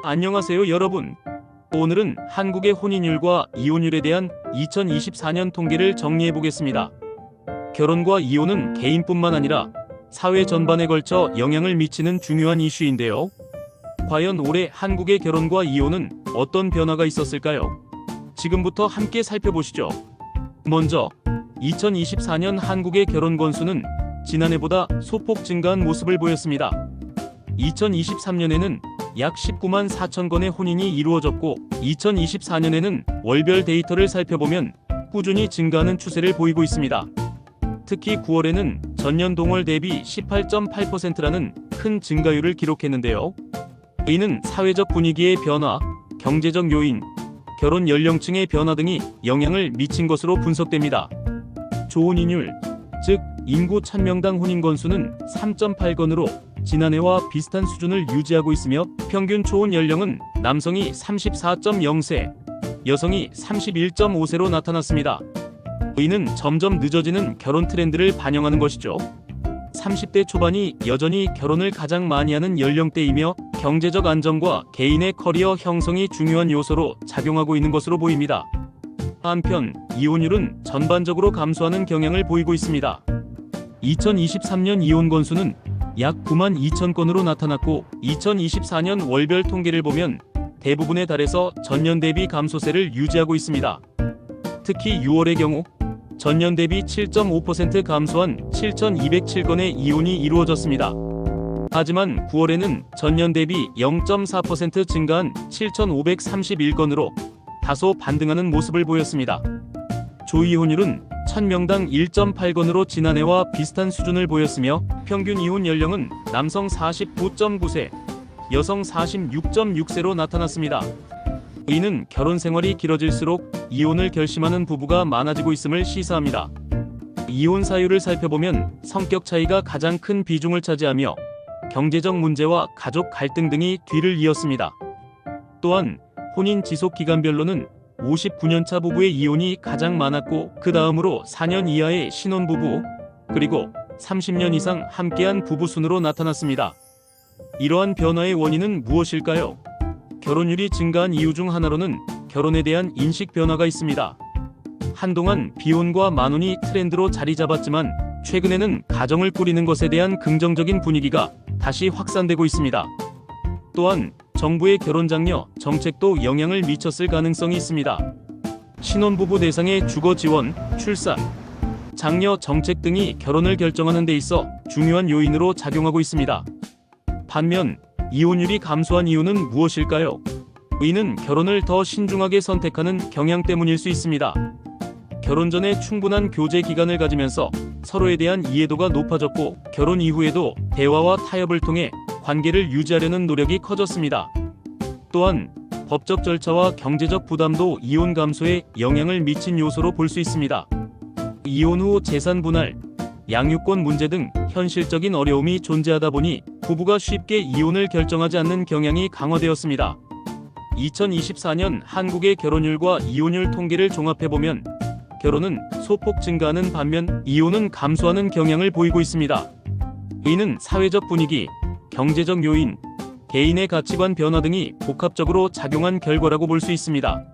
안녕하세요 여러분. 오늘은 한국의 혼인율과 이혼율에 대한 2024년 통계를 정리해 보겠습니다. 결혼과 이혼은 개인뿐만 아니라 사회 전반에 걸쳐 영향을 미치는 중요한 이슈인데요. 과연 올해 한국의 결혼과 이혼은 어떤 변화가 있었을까요? 지금부터 함께 살펴보시죠. 먼저 2024년 한국의 결혼 건수는 지난해보다 소폭 증가한 모습을 보였습니다. 2023년에는 약 19만 4천 건의 혼인이 이루어졌고 2024년에는 월별 데이터를 살펴보면 꾸준히 증가하는 추세를 보이고 있습니다. 특히 9월에는 전년 동월 대비 18.8%라는 큰 증가율을 기록했는데요. 이는 사회적 분위기의 변화, 경제적 요인, 결혼 연령층의 변화 등이 영향을 미친 것으로 분석됩니다. 조혼인율, 즉 인구 1000명당 혼인 건수는 3.8건으로 지난해와 비슷한 수준을 유지하고 있으며 평균 초혼 연령은 남성이 34.0세, 여성이 31.5세로 나타났습니다. 이는 점점 늦어지는 결혼 트렌드를 반영하는 것이죠. 30대 초반이 여전히 결혼을 가장 많이 하는 연령대이며 경제적 안정과 개인의 커리어 형성이 중요한 요소로 작용하고 있는 것으로 보입니다. 한편 이혼율은 전반적으로 감소하는 경향을 보이고 있습니다. 2023년 이혼 건수는 약 9만 2천 건으로 나타났고 2024년 월별 통계를 보면 대부분에 달해서 전년 대비 감소세를 유지하고 있습니다. 특히 6월의 경우 전년 대비 7.5% 감소한 7,207건의 이혼이 이루어졌습니다. 하지만 9월에는 전년 대비 0.4% 증가한 7,531건으로 다소 반등하는 모습을 보였습니다. 조이혼율은 1000명당 1.8건으로 지난해와 비슷한 수준을 보였으며 평균 이혼 연령은 남성 49.9세, 여성 46.6세로 나타났습니다. 이는 결혼 생활이 길어질수록 이혼을 결심하는 부부가 많아지고 있음을 시사합니다. 이혼 사유를 살펴보면 성격 차이가 가장 큰 비중을 차지하며 경제적 문제와 가족 갈등 등이 뒤를 이었습니다. 또한 혼인 지속 기간별로는 59년차 부부의 이혼이 가장 많았고 그 다음으로 4년 이하의 신혼부부, 그리고 30년 이상 함께한 부부 순으로 나타났습니다. 이러한 변화의 원인은 무엇일까요? 결혼율이 증가한 이유 중 하나로는 결혼에 대한 인식 변화가 있습니다. 한동안 비혼과 만혼이 트렌드로 자리 잡았지만 최근에는 가정을 꾸리는 것에 대한 긍정적인 분위기가 다시 확산되고 있습니다. 또한 정부의 결혼장려 정책도 영향을 미쳤을 가능성이 있습니다. 신혼부부 대상의 주거 지원, 출산, 장려 정책 등이 결혼을 결정하는 데 있어 중요한 요인으로 작용하고 있습니다. 반면 이혼율이 감소한 이유는 무엇일까요? 이는 결혼을 더 신중하게 선택하는 경향 때문일 수 있습니다. 결혼 전에 충분한 교제 기간을 가지면서 서로에 대한 이해도가 높아졌고 결혼 이후에도 대화와 타협을 통해 관계를 유지하려는 노력이 커졌습니다. 또한 법적 절차와 경제적 부담도 이혼 감소에 영향을 미친 요소로 볼 수 있습니다. 이혼 후 재산 분할, 양육권 문제 등 현실적인 어려움이 존재하다 보니 부부가 쉽게 이혼을 결정하지 않는 경향이 강화되었습니다. 2024년 한국의 결혼율과 이혼율 통계를 종합해보면 결혼은 소폭 증가하는 반면 이혼은 감소하는 경향을 보이고 있습니다. 이는 사회적 분위기, 경제적 요인, 개인의 가치관 변화 등이 복합적으로 작용한 결과라고 볼 수 있습니다.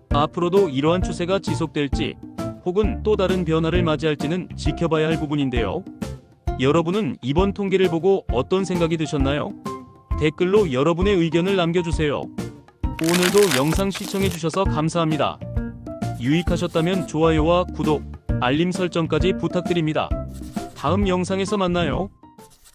앞으로도 이러한 추세가 지속될지 혹은 또 다른 변화를 맞이할지는 지켜봐야 할 부분인데요. 여러분은 이번 통계를 보고 어떤 생각이 드셨나요? 댓글로 여러분의 의견을 남겨주세요. 오늘도 영상 시청해주셔서 감사합니다. 유익하셨다면 좋아요와 구독, 알림 설정까지 부탁드립니다. 다음 영상에서 만나요.